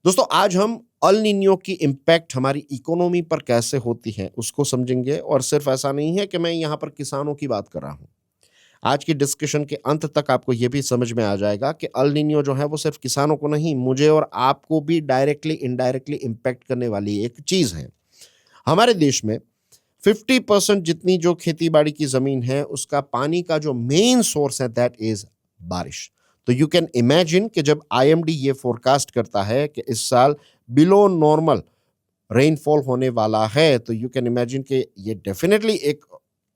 दोस्तों आज हम अल नीनियो की इम्पैक्ट हमारी इकोनॉमी पर कैसे होती है उसको समझेंगे और सिर्फ ऐसा नहीं है कि मैं यहाँ पर किसानों की बात कर रहा हूँ। आज की डिस्कशन के अंत तक आपको ये भी समझ में आ जाएगा कि अल नीनियो जो है वो सिर्फ किसानों को नहीं, मुझे और आपको भी डायरेक्टली इनडायरेक्टली इम्पैक्ट करने वाली एक चीज़ है। हमारे देश में 50% जितनी जो खेती-बाड़ी की ज़मीन है, उसका पानी का जो मेन सोर्स है दैट इज़ बारिश। तो यू कैन इमेजिन कि जब आईएमडी ये फ़ोरकास्ट करता है कि इस साल बिलो नॉर्मल रेनफॉल होने वाला है, तो यू कैन इमेजिन कि ये डेफ़िनिटली एक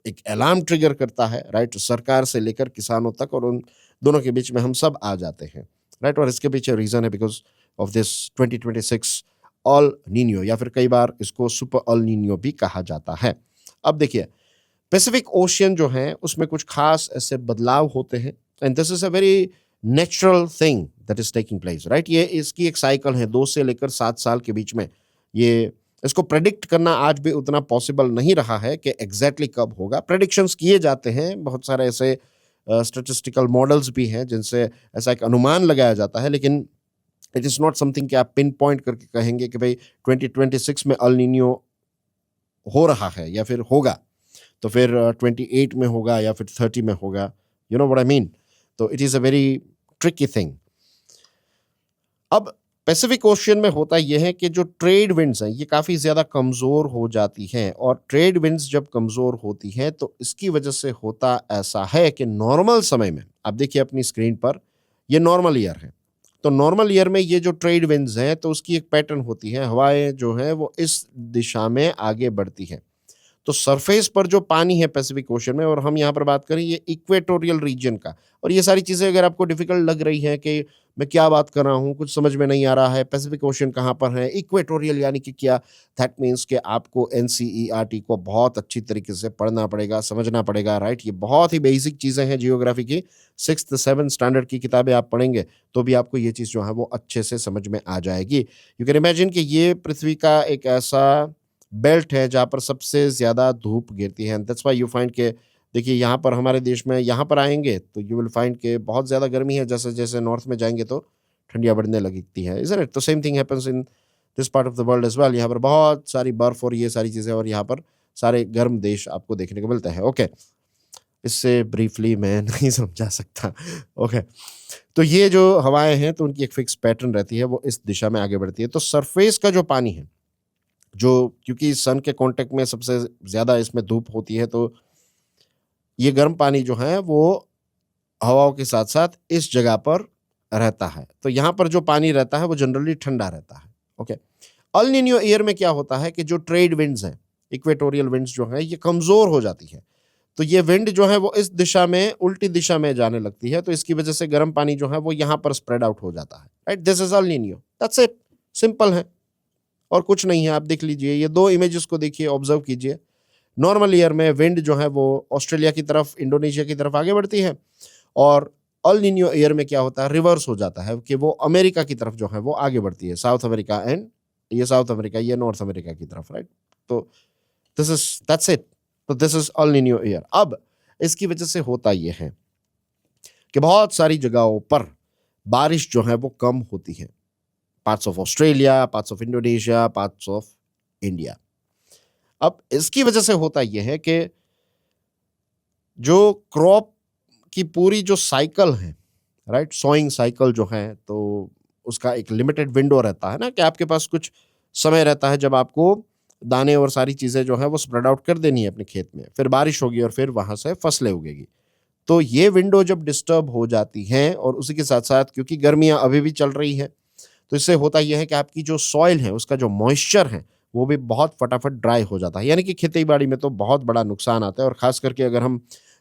एक अलार्म ट्रिगर करता है, राइट? सरकार से लेकर किसानों तक और उन दोनों के बीच में हम सब आ जाते हैं, राइट? और इसके पीछे रीज़न है because of this 2026 El Nino या फिर कई बार इसको सुपर अल नीनियो भी कहा जाता है। अब देखिए, पैसिफिक ओशियन जो है उसमें कुछ खास ऐसे बदलाव होते हैं and this is a very natural thing that is taking place, right? ये इसकी एक साइकिल है 2 से लेकर 7 साल के बीच में। ये इसको प्रेडिक्ट करना आज भी उतना पॉसिबल नहीं रहा है कि एग्ज़ैक्टली कब होगा। प्रेडिक्शंस किए जाते हैं, बहुत सारे ऐसे स्टैटिस्टिकल मॉडल्स भी हैं जिनसे ऐसा एक अनुमान लगाया जाता है, लेकिन इट इज़ नॉट समथिंग कि आप पिन पॉइंट करके कहेंगे कि भई 2026 में अल नीनियो हो रहा है या फिर होगा, तो फिर 28 में होगा या फिर 30 में होगा, you know what I mean? तो it is a very tricky thing. अब पैसिफिक ओशियन में होता ये है कि जो ट्रेड विंड्स हैं, ये काफ़ी ज़्यादा कमज़ोर हो जाती हैं और ट्रेड विंड्स जब कमज़ोर होती हैं, तो इसकी वजह से होता ऐसा है कि नॉर्मल समय में, आप देखिए अपनी स्क्रीन पर, ये नॉर्मल ईयर है। तो नॉर्मल ईयर में ये जो ट्रेड विंड्स हैं, तो उसकी एक पैटर्न होती है, हवाएँ जो हैं वो इस दिशा में आगे बढ़ती हैं। तो सरफेस पर जो पानी है पैसिफिक ओशन में, और हम यहाँ पर बात करें ये इक्वेटोरियल रीजन का, और ये सारी चीज़ें अगर आपको डिफिकल्ट लग रही है कि मैं क्या बात कर रहा हूँ, कुछ समझ में नहीं आ रहा है, पैसिफिक ओशन कहाँ पर है, इक्वेटोरियल यानी कि क्या, दैट मीन्स कि आपको एनसीईआरटी को बहुत अच्छी तरीके से पढ़ना पड़ेगा, समझना पड़ेगा, राइट? ये बहुत ही बेसिक चीज़ें हैं जियोग्राफी की। 6th 7th स्टैंडर्ड की किताबें आप पढ़ेंगे तो भी आपको ये चीज़ जो है वो अच्छे से समझ में आ जाएगी। यू कैन इमेजिन कि ये पृथ्वी का एक ऐसा बेल्ट है जहाँ पर सबसे ज़्यादा धूप गिरती है, and that's why you find के, देखिए यहाँ पर हमारे देश में यहाँ पर आएँगे तो यू विल फाइंड के बहुत ज़्यादा गर्मी है, जैसे-जैसे नॉर्थ में जाएँगे तो ठंडियाँ बढ़ने लगती हैं, इज़न्ट इट? तो same thing happens in this part of the world as well. यहाँ पर बहुत सारी बर्फ और ये सारी चीज़ें, और यहाँ पर सारे गर्म देश आपको देखने को मिलते हैं। ओके, इससे ब्रीफली मैं नहीं समझा सकता। ओके, तो ये जो हवाएँ हैं तो उनकी एक फिक्स पैटर्न रहती है, वो इस दिशा में आगे बढ़ती है। तो सरफेस का जो पानी है, जो क्योंकि सन के कॉन्टैक्ट में सबसे ज़्यादा इसमें धूप होती है, तो ये गर्म पानी जो है वो हवाओं के साथ-साथ इस जगह पर रहता है। तो यहाँ पर जो पानी रहता है वो जनरली ठंडा रहता है। ओके। अल नीनियो ईयर में क्या होता है कि जो ट्रेड विंड्स हैं, इक्वेटोरियल विंड्स जो हैं, ये कमज़ोर हो जाती है। तो ये विंड जो है वो इस दिशा में, उल्टी दिशा में जाने लगती है, तो इसकी वजह से गर्म पानी जो है वो यहाँ पर स्प्रेड आउट हो जाता है। Right? This is El Nino. That's it. Simple है और कुछ नहीं है। आप देख लीजिए, ये 2 इमेजेस को देखिए, ऑब्ज़र्व कीजिए। नॉर्मल ईयर में विंड जो है वो ऑस्ट्रेलिया की तरफ, इंडोनेशिया की तरफ आगे बढ़ती है, और अल नीनियो ईयर में क्या होता है, रिवर्स हो जाता है कि वो अमेरिका की तरफ जो है वो आगे बढ़ती है। साउथ अमेरिका एंड ये साउथ अमेरिका, ये नॉर्थ अमेरिका की तरफ, राइट? तो दिस इज़ दैट्स इट। तो this is El Nino year. अब इसकी वजह से होता ये है कि बहुत सारी जगहों पर बारिश जो है वो कम होती है। Parts of Australia, parts of Indonesia, parts of India. अब इसकी वजह से होता यह है कि जो क्रॉप की पूरी जो साइकिल है, राइट, सोइंग साइकिल जो है, तो उसका एक लिमिटेड विंडो रहता है ना, कि आपके पास कुछ समय रहता है जब आपको दाने और सारी चीज़ें जो है वो स्प्रेड आउट कर देनी है अपने खेत में, फिर बारिश होगी और फिर वहाँ से फसलें उगेगी। तो ये विंडो जब डिस्टर्ब हो जाती हैं, और उसी के साथ साथ क्योंकि गर्मियाँ अभी भी चल रही हैं, तो इससे होता यह है कि आपकी जो सॉइल है उसका जो मॉइस्चर है वो भी बहुत फटाफट ड्राई हो जाता है, यानी कि खेती बाड़ी में तो बहुत बड़ा नुकसान आता है। और ख़ास करके अगर हम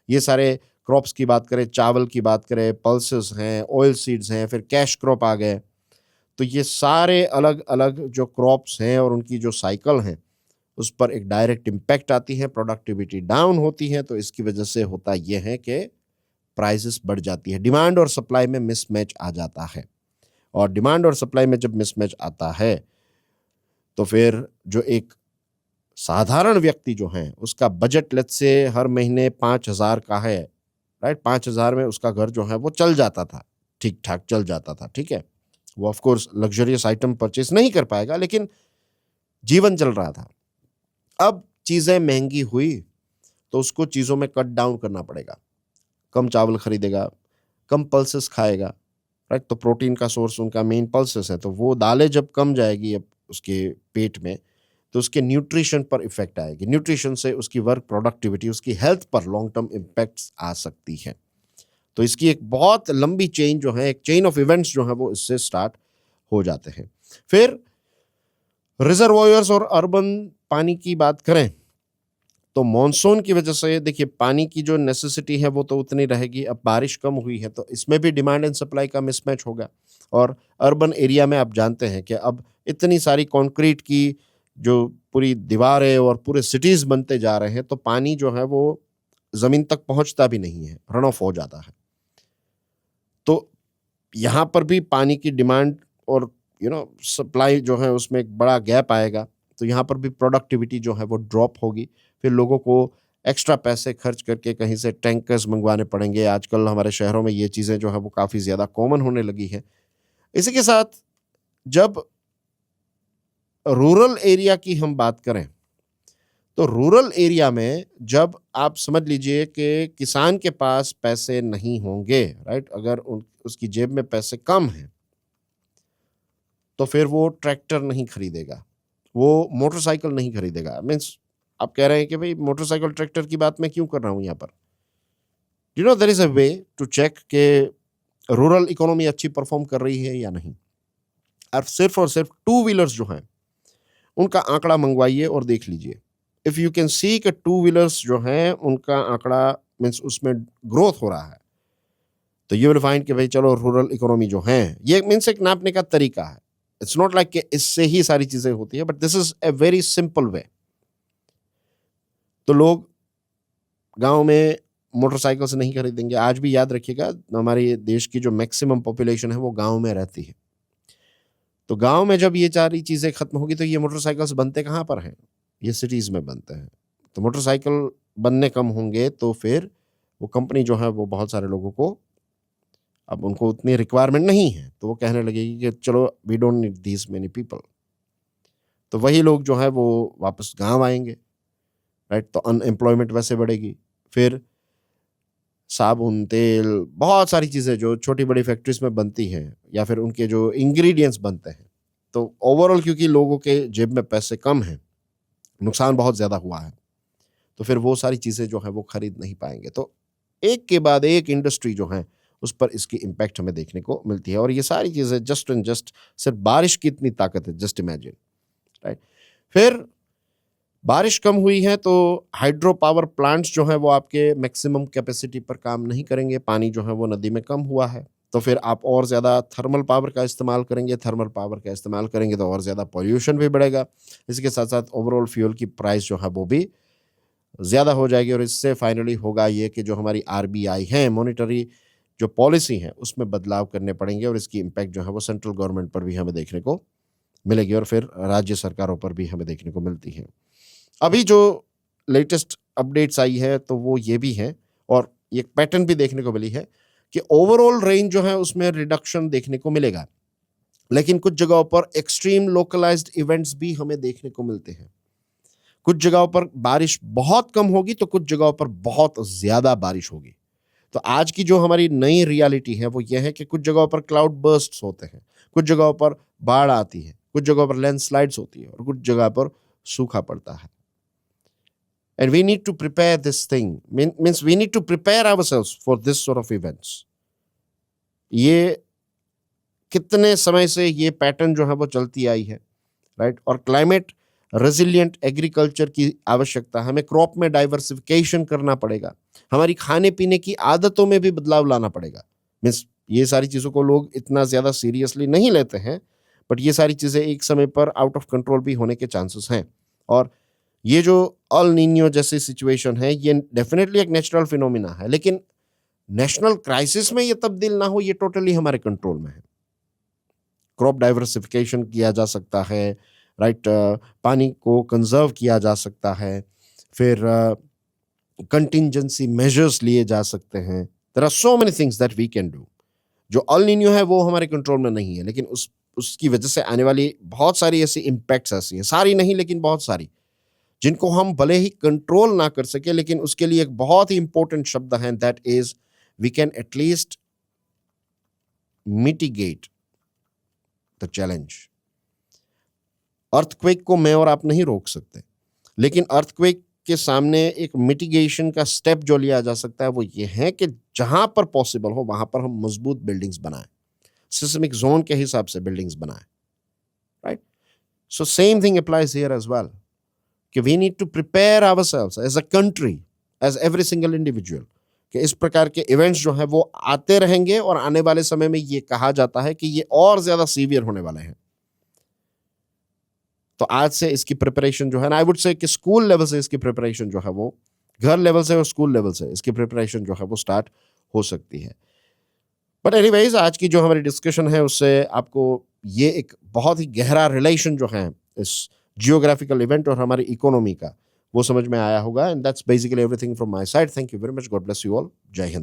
ये सारे क्रॉप्स की बात करें, चावल की बात करें, पल्सेस हैं, ऑयल सीड्स हैं, फिर कैश क्रॉप आ गए, तो ये सारे अलग-अलग जो क्रॉप्स हैं और उनकी जो साइकिल है, उस पर एक डायरेक्ट इम्पैक्ट आती है, प्रोडक्टिविटी डाउन होती है। तो इसकी वजह से होता ये है कि प्राइसेस बढ़ जाती है, डिमांड और सप्लाई में मिसमैच आ जाता है, और डिमांड और सप्लाई में जब मिसमैच आता है, तो फिर जो एक साधारण व्यक्ति जो है उसका बजट लेट्स से हर महीने 5,000 का है, राइट? 5,000 में उसका घर जो है वो चल जाता था, ठीक-ठाक चल जाता था, ठीक है? वो of course luxurious item purchase नहीं कर पाएगा, लेकिन जीवन चल रहा था। अब चीज़ें महंगी हुई तो उसको चीज़ों में कट डाउन करना पड़ेगा। कम चावल खरीदेगा, कम पल्सेस खाएगा, राइट? तो प्रोटीन का सोर्स उनका मेन पल्सेस है, तो वो दालें जब कम जाएगी अब उसके पेट में, तो उसके न्यूट्रिशन पर इफेक्ट आएगी। न्यूट्रिशन से उसकी वर्क प्रोडक्टिविटी, उसकी हेल्थ पर लॉन्ग टर्म इम्पैक्ट्स आ सकती है। तो इसकी एक बहुत लंबी चेन जो है, एक चेन ऑफ इवेंट्स जो है वो इससे स्टार्ट हो जाते हैं। फिर रिजर्वॉयर्स और अर्बन पानी की बात करें तो मॉनसून की वजह से देखिए पानी की जो नेसेसिटी है वो तो उतनी रहेगी। अब बारिश कम हुई है तो इसमें भी डिमांड एंड सप्लाई का मिसमैच होगा। और अर्बन एरिया में आप जानते हैं कि अब इतनी सारी कंक्रीट की जो पूरी दीवारें और पूरे सिटीज बनते जा रहे हैं, तो पानी जो है वो जमीन तक पहुंचता भी नहीं है, रन ऑफ हो जाता है। तो यहाँ पर भी पानी की डिमांड और सप्लाई जो है उसमें एक बड़ा गैप आएगा। तो यहाँ पर भी प्रोडक्टिविटी जो है वो ड्रॉप होगी। फिर लोगों को एक्स्ट्रा पैसे खर्च करके कहीं से टैंकर्स मंगवाने पड़ेंगे। आजकल हमारे शहरों में ये चीज़ें जो है वो काफ़ी ज़्यादा कॉमन होने लगी है। इसी के साथ जब रूरल एरिया की हम बात करें तो रूरल एरिया में जब आप समझ लीजिए कि किसान के पास पैसे नहीं होंगे, राइट? अगर उसकी जेब में पैसे कम हैं तो फिर वो ट्रैक्टर नहीं खरीदेगा, वो मोटरसाइकिल नहीं खरीदेगा। मीन्स आप कह रहे हैं कि भाई मोटरसाइकिल ट्रैक्टर की बात मैं क्यों कर रहा हूँ यहाँ पर? There is a way to check के रूरल इकोनॉमी अच्छी परफॉर्म कर रही है या नहीं। आप और सिर्फ टू व्हीलर्स जो हैं उनका आंकड़ा मंगवाइए और देख लीजिए। इफ यू कैन सी कि टू व्हीलर्स जो हैं उनका आंकड़ा मीन्स उसमें ग्रोथ हो रहा है, तो यू विल फाइंड कि भाई चलो रूरल इकोनॉमी जो है, ये मीन्स एक नापने का तरीका है। इट्स नॉट लाइक कि इससे ही सारी चीजें होती है, but this is a very simple way. तो लोग गांव में मोटरसाइकिल से नहीं खरीदेंगे। आज भी याद रखिएगा, हमारे देश की जो मैक्सिमम पॉपुलेशन है वो गांव में रहती है। तो गांव में जब ये सारी चीज़ें खत्म होगी तो ये मोटरसाइकिल्स बनते कहाँ पर हैं? ये सिटीज़ में बनते हैं। तो मोटरसाइकिल बनने कम होंगे तो फिर वो कंपनी जो है वो बहुत सारे लोगों को, अब उनको उतनी रिक्वायरमेंट नहीं है तो वो कहने लगेगी कि चलो we don't need these many people. तो वही लोग जो है वो वापस गाँव आएंगे, राइट? तो अनएम्प्लॉयमेंट वैसे बढ़ेगी। फिर साबुन, तेल, बहुत सारी चीज़ें जो छोटी-बड़ी फैक्ट्रीज़ में बनती हैं या फिर उनके जो इंग्रीडिएंट्स बनते हैं, तो ओवरऑल क्योंकि लोगों के जेब में पैसे कम हैं, नुकसान बहुत ज़्यादा हुआ है, तो फिर वो सारी चीज़ें जो हैं वो खरीद नहीं पाएँगे। तो एक के बाद एक इंडस्ट्री जो है, उस पर इसकी इम्पैक्ट हमें देखने को मिलती है। और ये सारी चीज़ें जस्ट एंड जस्ट सिर्फ बारिश की इतनी ताकत है, जस्ट इमेजिन, राइट? फिर बारिश कम हुई है तो हाइड्रो पावर प्लांट्स जो हैं वो आपके मैक्सिमम कैपेसिटी पर काम नहीं करेंगे। पानी जो है वो नदी में कम हुआ है, तो फिर आप और ज़्यादा थर्मल पावर का इस्तेमाल करेंगे। थर्मल पावर का इस्तेमाल करेंगे तो और ज़्यादा पॉल्यूशन भी बढ़ेगा। इसके साथ-साथ ओवरऑल फ्यूल की प्राइस जो है वो भी ज़्यादा हो जाएगी। और इससे फाइनली होगा ये कि जो हमारी आरबीआई है, मॉनेटरी जो पॉलिसी है, उसमें बदलाव करने पड़ेंगे और इसकी इम्पैक्ट जो है वो सेंट्रल गवर्नमेंट पर भी हमें देखने को मिलेगी और फिर राज्य सरकारों पर भी हमें देखने को मिलती है। अभी जो लेटेस्ट अपडेट्स आई है तो वो ये भी है और एक पैटर्न भी देखने को मिली है कि ओवरऑल रेंज जो है उसमें रिडक्शन देखने को मिलेगा, लेकिन कुछ जगहों पर एक्सट्रीम लोकलाइज्ड इवेंट्स भी हमें देखने को मिलते हैं। कुछ जगहों पर बारिश बहुत कम होगी तो कुछ जगहों पर बहुत ज़्यादा बारिश होगी। तो आज की जो हमारी नई रियलिटी है वो ये है कि कुछ जगहों पर क्लाउड बर्स्ट्स होते हैं, कुछ जगहों पर बाढ़ आती है, कुछ जगहों पर लैंडस्लाइड्स होती है और कुछ जगह पर सूखा पड़ता है। And we need to prepare this thing. Means we need to prepare ourselves for this sort of events. ये कितने समय से ये पैटर्न जो है वो चलती आई है, राइट? और क्लाइमेट रेजिलिएंट एग्रीकल्चर की आवश्यकता, हमें क्रॉप में डाइवर्सिफिकेशन करना पड़ेगा, हमारी खाने पीने की आदतों में भी बदलाव लाना पड़ेगा। मीन्स ये सारी चीज़ों को लोग इतना ज़्यादा सीरियसली नहीं लेते हैं, बट ये सारी चीज़ें एक समय पर आउट ऑफ कंट्रोल भी होने के चांसेस हैं। और ये जो अल नीनियो जैसी सिचुएशन है ये डेफिनेटली एक नेचुरल फिनोमिना है, लेकिन नेशनल क्राइसिस में ये तब्दील ना हो, ये टोटली हमारे कंट्रोल में है। क्रॉप डाइवर्सिफिकेशन किया जा सकता है, राइट? पानी को कंजर्व किया जा सकता है, फिर कंटिंजेंसी मेजर्स लिए जा सकते हैं। There are so many things that we can do जो अल नीनियो है वो हमारे कंट्रोल में नहीं है, लेकिन उसकी वजह से आने वाली बहुत सारी ऐसी इम्पैक्ट्स ऐसी हैं, सारी नहीं लेकिन बहुत सारी, जिनको हम भले ही कंट्रोल ना कर सके, लेकिन उसके लिए एक बहुत ही इंपॉर्टेंट शब्द है, that is we can at least mitigate the challenge. Earthquake को मैं और आप नहीं रोक सकते, लेकिन अर्थक्वेक के सामने एक मिटिगेशन का स्टेप जो लिया जा सकता है वो ये है कि जहां पर पॉसिबल हो वहां पर हम मजबूत बिल्डिंग्स बनाएं, सिस्मिक जोन के हिसाब से बिल्डिंग्स बनाएं, right? So same thing applies here as well, कि we need to prepare ourselves as a country, as every single individual, कि इस प्रकार के इवेंट्स जो हैं वो आते रहेंगे और आने वाले समय में ये कहा जाता है कि ये और ज्यादा सीवियर होने वाले हैं। तो आज से इसकी प्रिपरेशन जो है ना, आई वुड से कि स्कूल लेवल से इसकी प्रिपरेशन जो है वो, घर लेवल से और स्कूल लेवल से इसकी प्रिपरेशन जो है वो स्टार्ट हो सकती है। बट एनीवेज, आज की जो हमारी डिस्कशन है उससे आपको ये एक बहुत ही गहरा रिलेशन जो है इस जियोग्राफिकल इवेंट और हमारी इकोनॉमी का वो समझ में आया होगा। And that's basically everything from my side. Thank you very much. God bless you all. जय हिंद।